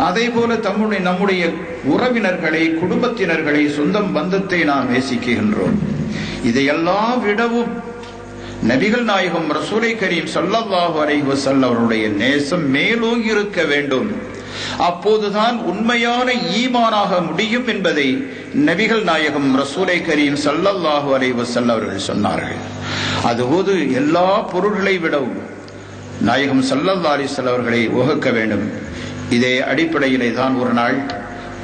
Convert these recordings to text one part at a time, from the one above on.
அதே போல நம்முடைய உறவினர்களை, குடும்பத்தினர்களை, சொந்தம் பந்தத்தை நாம் நேசிக்கின்றோம். இதையெல்லாம் விடவும் நபிகள் நாயகம் ரசூலை கரீம் ஸல்லல்லாஹு அலைஹி வஸல்லம் அவருடைய நேசம் மேலோங்கி இருக்க வேண்டும். அப்போதுதான் உண்மையான ஈமானாக முடியும் என்பதை நபிகள் நாயகம் ரசூலை கரீம் ஸல்லல்லாஹு அலைஹி வஸல்லம் அவர்கள் சொன்னார்கள். அதுபோது எல்லா பொருள்களை விடவும் நாயகம் ஸல்லல்லாஹு அலைஹி வஸல்லம் அவர்களை உகக்க வேண்டும். இதே அடிப்படையிலே தான் ஒரு நாள்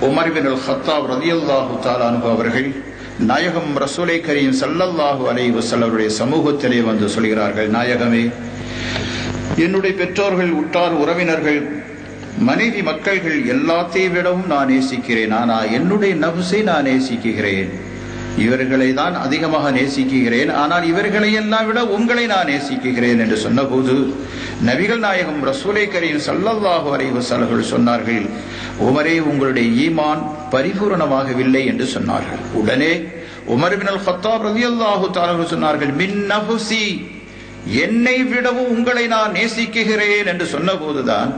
உமர் இப்னு அல்-கத்தாப் ரலியல்லாஹு தஆலா அன்ஹு அவர்கள் நாயகம் ரசூலை கரீம் ஸல்லல்லாஹு அலைஹி வஸல்லம் அவருடைய சமூகத்திலே வந்து சொல்கிறார்கள், நாயகமே, என்னுடைய பெற்றோர்கள், உற்றார் உறவினர்கள், மனைவி மக்கள்கள் எல்லாத்தையும் விடவும் நான் நேசிக்கிறேன். ஆனால் என்னுடைய நஃப்ஸை நான் நேசிக்கிறேன். இவர்களை தான் அதிகமாக நேசிக்கிறேன். ஆனால் இவர்களை எல்லாம் விட உங்களை நான் நேசிக்கிறேன் என்று சொன்னபோது நபிகள் நாயகம் ரசூலை கரீம் ஸல்லல்லாஹு அலைஹி வஸல்லம் சொன்னார்கள், உமரே, உங்களுடைய ஈமான் பரிபூரணமாகவில்லை என்று சொன்னார்கள். உடனே உமர் இப்னு அல்-கத்தாப் ரலியல்லாஹு தஆலா சொன்னார்கள், மின் நஃப்ஸி, என்னை விடவும் உங்களை நான் நேசிக்கிறேன் என்று சொன்னபோதுதான்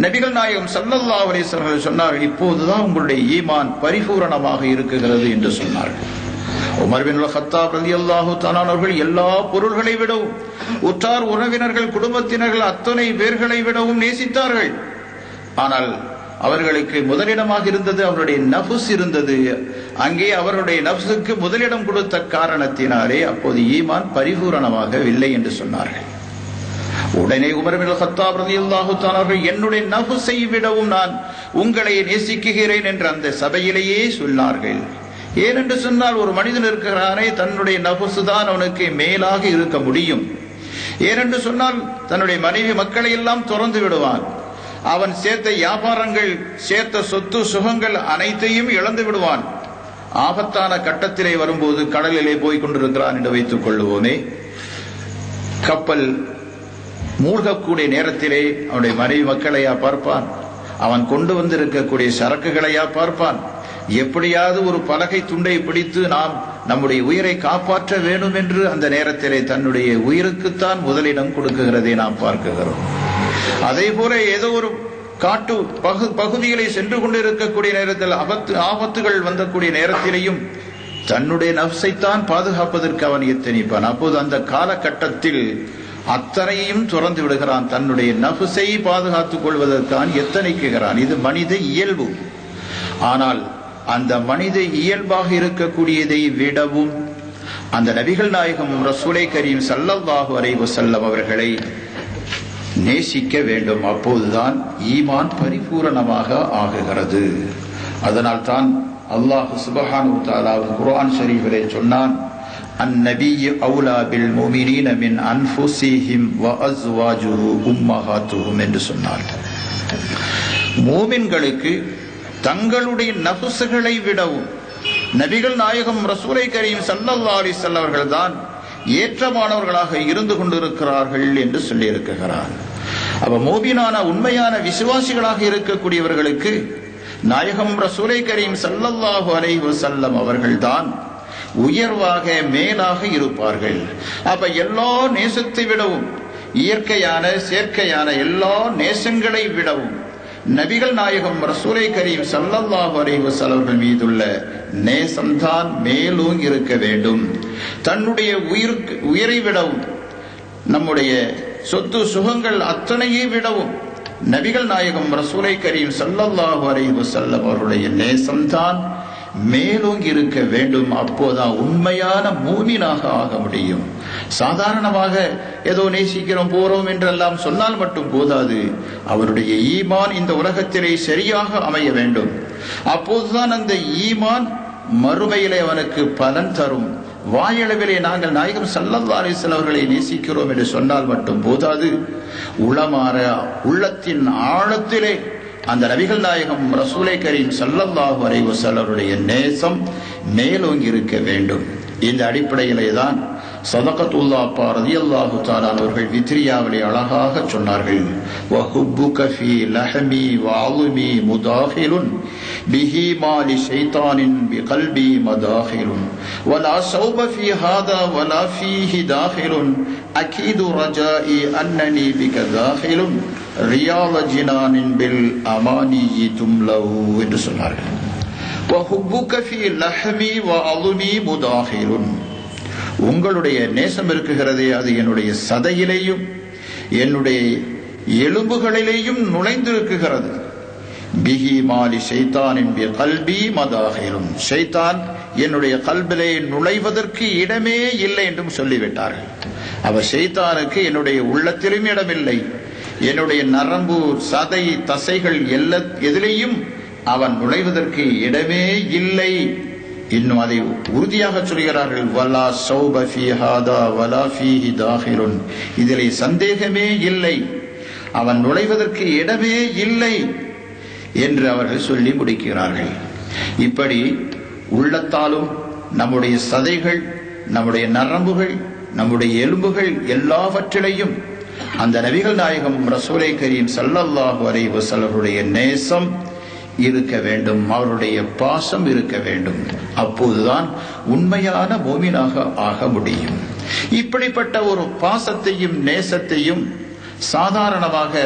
நபிகள் நாயகம் ஸல்லல்லாஹு அலைஹி வஸல்லம் சொன்னார்கள், இப்போதுதான் உங்களுடைய ஈமான் பரிபூரணமாக இருக்கிறது என்று சொன்னார்கள். உமர் இப்னு அல்-கத்தாப் ரலியல்லாஹு தஆலா அவர்கள் எல்லா பொருள்களை விடவும், உற்றார் உறவினர்கள், குடும்பத்தினர்கள் அத்தனை பேர்களை விடவும் நேசித்தார்கள். ஆனால் அவர்களுக்கு முதலிடமாக இருந்தது அவருடைய நஃப்ஸ் இருந்தது. அங்கே அவருடைய நஃப்ஸுக்கு முதலிடம் கொடுத்த காரணத்தினாலே அப்போது ஈமான் பரிபூரணமாகவில்லை என்று சொன்னார்கள். உடனே உமர் இப்னு அல்-கத்தாப் ரலியல்லாஹு தஆலா அவர்கள், என்னுடைய நஃப்ஸை விடவும் நான் உங்களை நேசிக்கிறேன் என்று அந்த சபையிலேயே சொன்னார்கள். ஏனென்று சொன்னால், ஒரு மனிதன் இருக்கிறானே, தன்னுடைய நஃப்ஸ் தான் அவனுக்கு மேலாக இருக்க முடியும். ஏனென்று சொன்னால் தன்னுடைய மனைவி மக்களை எல்லாம் துறந்து விடுவான். அவன் சேர்த்த வியாபாரங்கள், சேர்த்த சொத்து சுகங்கள் அனைத்தையும் இழந்து விடுவான். ஆபத்தான கட்டத்திலே வரும்போது கடலிலே போய் கொண்டிருக்கிறான் என்று வைத்துக் கொள்ளுவோமே, கப்பல் மூழ்கக்கூடிய நேரத்திலே அவனுடைய மனைவி மக்களையா பார்ப்பான்? அவன் கொண்டு வந்திருக்கக்கூடிய சரக்குகளையா பார்ப்பான்? எப்படியாவது ஒரு பலகை துண்டை பிடித்து நாம் நம்முடைய உயிரை காப்பாற்ற வேண்டும் என்று அந்த நேரத்திலே தன்னுடைய உயிருக்குத்தான் முதலிடம் கொடுக்குகிறதை நாம் பார்க்கிறோம். அதே போல ஏதோ ஒரு காட்டு பகுதிகளை சென்று கொண்டிருக்கக்கூடிய நேரத்தில் ஆபத்துகள் வந்தக்கூடிய நேரத்திலேயும் தன்னுடைய நஃப்ஸைத்தான் பாதுகாப்பதற்கு அவன் எத்தனிப்பான். அப்போது அந்த காலகட்டத்தில் அத்தனையும் துறந்து விடுகிறான். தன்னுடைய நஃப்ஸை பாதுகாத்துக் கொள்வதற்கான் எத்தனைக்குகிறான். இது மனித இயல்பு. ஆனால் அந்த மனித இயல்பாக இருக்கக்கூடியதை விடவும் அந்த நபிகள் நாயகம் ரசூலை கரீம் ஸல்லல்லாஹு அலைஹி வஸல்லம் அவர்களை நேசிக்க வேண்டும். அப்போதுதான் ஈமான் பரிபூரணமாக ஆகுகிறது. அதனால் தான் அல்லாஹ் சுப்ஹானஹு வ தஆலா குர்ஆன் ஷரீஃபிலே சொன்னான், அந்நபியு அவுலா பில் முஃமினீன மின் அன்ஃபுஸிஹிம் வ அஸ்வாஜுஹு உம்மஹாத்துஹும் என்று சொன்னார். மூமின்களுக்கு தங்களுடைய நஃப்ஸுகளை விடவும் நபிகள் நாயகம் ரசூலை கரீம் ஸல்லல்லாஹு அலைஹி வஸல்லம் அவர்கள் தான் ஏற்றமானவர்களாக இருந்து கொண்டிருக்கிறார்கள் என்று சொல்லி இருக்கிறார். அப்ப மூமினான உண்மையான விசுவாசிகளாக இருக்கக்கூடியவர்களுக்கு நாயகம் ரசூலை கரீம் ஸல்லல்லாஹு அலைஹி வஸல்லம் அவர்கள் தான் உயர்வாக மேலாக இருப்பார்கள். அப்ப எல்லா நேசத்தை விடவும், இயற்கையான செயற்கையான எல்லா நேசங்களை விடவும் நபிகள் நாயகம் ரசூலை கரீம் ஸல்லல்லாஹு அலைஹி வஸல்லம் அவர்கள் மீதுள்ள நேசம்தான் மேலோங்கி இருக்க வேண்டும். தன்னுடைய உயிரை விடவும், நம்முடைய சொத்து சுகங்கள் அத்தனையை விடவும் நபிகள் நாயகம் ரசூலை கரீம் ஸல்லல்லாஹு அலைஹி வஸல்லம் அவருடைய நேசம்தான் மேலோங்கி இருக்க வேண்டும். அப்போதான் உண்மையான மூமினாக ஆக முடியும். சாதாரணமாக ஏதோ நேசிக்கிறோம் போறோம் என்றெல்லாம் சொன்னால் மட்டும் போதாது. அவருடைய ஈமான் இந்த உலகத்திலே சரியாக அமைய வேண்டும். அப்போதுதான் அந்த ஈமான் மறுமையிலே அவனுக்கு பலன் தரும். வாயளவிலே நாங்கள் நாயகம் ஸல்லல்லாஹு அலைஹி வஸல்லம் அவர்களை நேசிக்கிறோம் என்று சொன்னால் மட்டும் போதாது. உளமாற உள்ளத்தின் ஆழத்திலே அந்த நபிகள் நாயகம் ரசூலை கரீம் ஸல்லல்லாஹு அலைஹி வஸல்லம் அவருடைய நேசம் மேலோங்கி இருக்க வேண்டும். இந்த அடிப்படையிலே தான் சதகத்துல்லாஹ் அப்பா ரலியல்லாஹு தஆலா அவர்கள் வித்ரியாவிலே அழகாக சொன்னார்கள், வஹுப்புக ஃபீ லஹமி வஅல்மி முதாஹிலுன் பிஹி மாலி ஷைத்தானின் பிகல்பி மதாஹிலுன் வலா ஸௌப ஃபீ ஹாதா வலா ஃபீஹி தாஹிலுன் அகீது ரஜாஇ அன்னனி பிக தாஹிலுன் ரியால ஜினானின் பில் அமானியி தும்லவு என்று சொன்னார்கள். வஹுப்புக ஃபீ லஹ்மி வஅதுமி முதாஹிருன், உங்களுடைய நேசம் இருக்குகிறதே அது என்னுடைய சதையிலேயும் என்னுடைய எலும்புகளிலேயும் நுழைந்திருக்குகிறது. பிஹி மாலி ஷைத்தானின் பி கல்பி மதாஹிருன், ஷைத்தான் என்னுடைய கல்பிலே நுழைவதற்கு இடமே இல்லை என்றும் சொல்லிவிட்டார்கள். அவர் ஷைத்தானுக்கு என்னுடைய உள்ளத்திலும் இடமில்லை, என்னுடைய நரம்பு சதை தசைகள் எதிலேயும் அவன் நுழைவதற்கு இடமே இல்லை. இன்னும் அதை உறுதியாக சொல்கிறார்கள், வலா ஸௌப ஃபீ ஹாதா வலா ஃபீஹி தாஹிருன், இதிலே சந்தேகமே இல்லை, அவன் நுழைவதற்கு இடமே இல்லை என்று அவர்கள் சொல்லி முடிக்கிறார்கள். இப்படி உள்ளத்தாலும் நம்முடைய சதைகள், நம்முடைய நரம்புகள், நம்முடைய எலும்புகள் எல்லாவற்றிலையும் அந்த நபிகள் நாயகம் ரசூலை கரீம் ஸல்லல்லாஹு அலைஹி வஸல்லமுடைய நேசம் இருக்க வேண்டும், அவருடைய பாசம் இருக்க வேண்டும். அப்போதுதான் உண்மையான மோமினாக ஆக முடியும். இப்படிப்பட்ட ஒரு பாசத்தையும் நேசத்தையும் சாதாரணமாக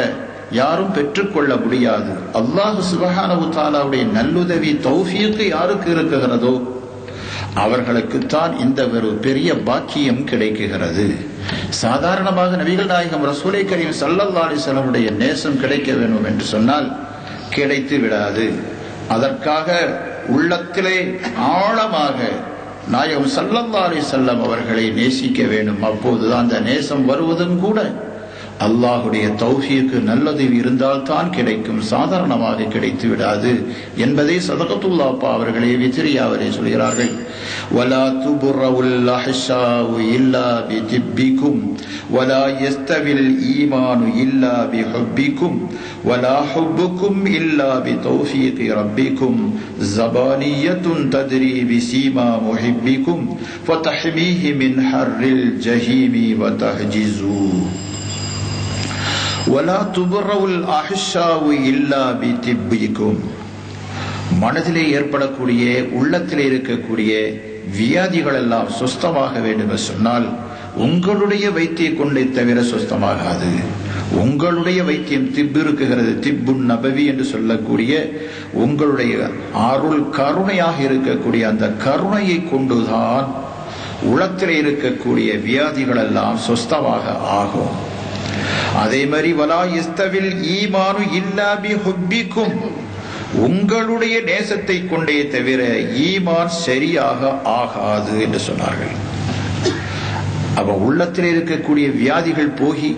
யாரும் பெற்றுக்கொள்ள முடியாது. அல்லாஹ் சுப்ஹானஹு வ தஆலாவுடைய நல்லுதவி தௌஃபீக் யாருக்கு இருக்குகிறதோ அவர்களுக்குத்தான் இந்த ஒரு பெரிய பாக்கியம் கிடைக்குகிறது. சாதாரணமாக நபிகள் நாயகம் ரசூலை கரீம் ஸல்லல்லாஹு அலைஹி வஸல்லமுடைய நேசம் கிடைக்க வேண்டும் என்று சொன்னால் கிடைத்து விடாது. அதற்காக உள்ளத்திலே ஆழமாக நாயகம் ஸல்லல்லாஹு அலைஹி வஸல்லம் அவர்களை நேசிக்க வேண்டும். அப்போதுதான் அந்த நேசம் வருவதும் கூட அல்லாஹுடைய தௌஃபீக் நல்லுதவி இருந்தால் தான் கிடைக்கும், சாதாரணமாக கிடைத்து விடாது என்பதை ஸதகத்துல்லாஹ் அப்பா அவர்களே வித்ரியாவரே சொல்கிறார்கள். வலா துபுர்ருல் அஹ்ஷாஉ இல்லா பிதிப்பிக்கும் வலா யஸ்தவில் ஈமானு இல்லா பிஹுப்பிக்கும் வலா ஹுப்புக்கும் இல்லா பிதௌஃபீகி ரப்பிக்கும் ஸபானியத்துன் தத்ரி பிஸீமா முஹிப்பிக்கும் ஃபதஹ்மீஹி மின் ஹர்ரில் ஜஹீமி வதஹ்ஜிஸு வலா துபுர்ருல் அஹ்ஷாஉ இல்லா பிதிப்பிக்கும். மனதிலே ஏற்படக்கூடிய உள்ளத்திலே இருக்கக்கூடிய வியாதிகள் எல்லாம் சுஸ்தமாக வேண்டும் என்று சொன்னால் உங்களுடைய வைத்தியம் கொண்டே தவிர சுஸ்தமாகாது. உங்களுடைய வைத்தியம் திப்பு இருக்குகிறது, திப்புன் நபவி என்று சொல்லக்கூடிய உங்களுடைய அருள் கருணையாக இருக்கக்கூடிய அந்த கருணையை கொண்டுதான் உள்ளத்திலே இருக்கக்கூடிய வியாதிகள் எல்லாம் சுஸ்தமாக ஆகும். அதே மாதிரி வலா யஸ்தவில் ஈமானு இல்லா பிஹுப்பிக்கும், உங்களுடைய நேசத்தை கொண்டே தவிர ஈமான் சரியாக ஆகாது என்று சொன்னார்கள். அப்ப உள்ளத்தில் இருக்கக்கூடிய வியாதிகள் போகி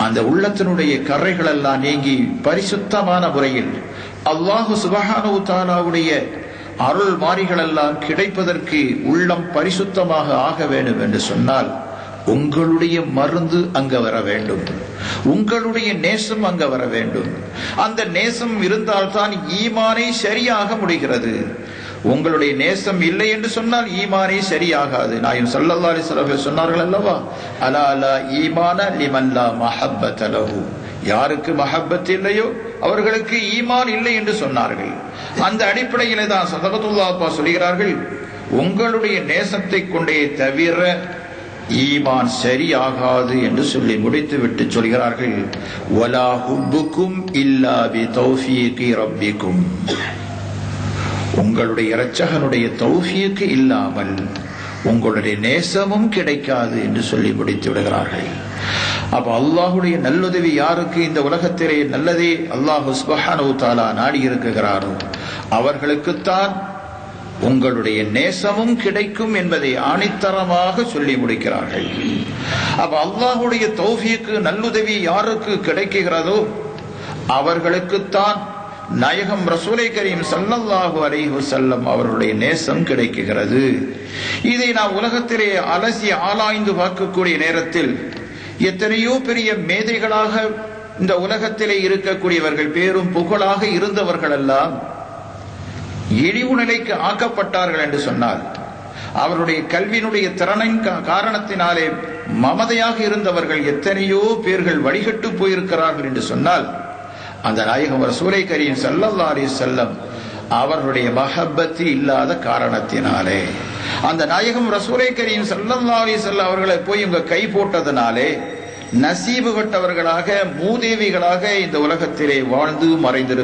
அந்த உள்ளத்தினுடைய கரைகள் எல்லாம் நீங்கி பரிசுத்தமான முறையில் அல்லாஹு சுப்ஹானஹு வ தஆலாவுடைய அருள் மாரிகள் எல்லாம் கிடைப்பதற்கு உள்ளம் பரிசுத்தமாக ஆக வேண்டும் என்று சொன்னால் உங்களுடைய மருந்து அங்க வர வேண்டும், உங்களுடைய நேசம் அங்க வர வேண்டும். அந்த நேசம் இருந்தால்தான் ஈமானை சரியாக முடிகிறது. உங்களுடைய நேசம் இல்லை என்று சொன்னால் ஈமானே சரியாகாது. நாயகம் ஸல்லல்லாஹு அலைஹி வஸல்லம் சொன்னார்கள் அல்லவா, அலா லா ஈமான லிமன் லா மஹப்பத லஹு, யாருக்கு மஹப்பத் இல்லையோ அவர்களுக்கு ஈமான் இல்லை என்று சொன்னார்கள். அந்த அடிப்படையிலே தான் ஸதகத்துல்லாஹ் அப்பா சொல்கிறார்கள், உங்களுடைய நேசத்தை கொண்டே தவிர ஈமான் சரியாகாது என்று சொல்லி முடித்துவிட்டு சொல்கிறார்கள், வலா ஹுப்புக்கும் இல்லா பி தௌஃபீகி ரப்பிக்கும், உங்களுடைய இரட்சகனுடைய தௌஃபீக் இல்லாமல் உங்களுடைய நேசமும் கிடைக்காது என்று சொல்லி முடித்து விடுகிறார்கள். அப்ப அல்லாஹுடைய நல்லுதவி யாருக்கு இந்த உலகத்திலே நல்லதே அல்லாஹ் சுப்ஹானஹு வ தஆலா நாடி இருக்குகிறாரோ அவர்களுக்குத்தான் உங்களுடைய நேசமும் கிடைக்கும் என்பதை ஆணித்தரமாக சொல்லி முடிக்கிறார்கள். அப்ப அல்லாஹுடைய தௌஃபீக் நல்லுதவி யாருக்கு கிடைக்கிறதோ அவர்களுக்குத்தான் நாயகம் ரசூலை கரீம் ஸல்லல்லாஹு அலைஹி வஸல்லம் அவருடைய நேசம் கிடைக்கிறது. இதை நாம் உலகத்திலே அலசி ஆராய்ந்து பார்க்கக்கூடிய நேரத்தில் எத்தனையோ பெரிய மேதைகளாக இந்த உலகத்திலே இருக்கக்கூடியவர்கள், பேரும் புகழாக இருந்தவர்கள் எல்லாம் இழிவு நிலைக்கு ஆக்கப்பட்டார்கள் என்று சொன்னால், அவருடைய கல்வியினுடைய திறனின் காரணத்தினாலே மமதையாக இருந்தவர்கள் எத்தனையோ பேர்கள் வழிகட்டு போயிருக்கிறார்கள் என்று சொன்னால், அந்த நாயகம் ரசூலை கரீம் ஸல்லல்லாஹு அலைஹி வஸல்லம் அவர்களுடைய மஹப்பத் இல்லாத காரணத்தினாலே, அந்த நாயகம் ரசூலை கரீம் ஸல்லல்லாஹு அலைஹி வஸல்லம் அவர்களை போய் உங்க கை போட்டதனாலே நசீபு கட்டவர்களாக மூதேவிகளாக இந்த உலகத்திலே வாழ்ந்து மறைந்திருக்கிறார்கள்.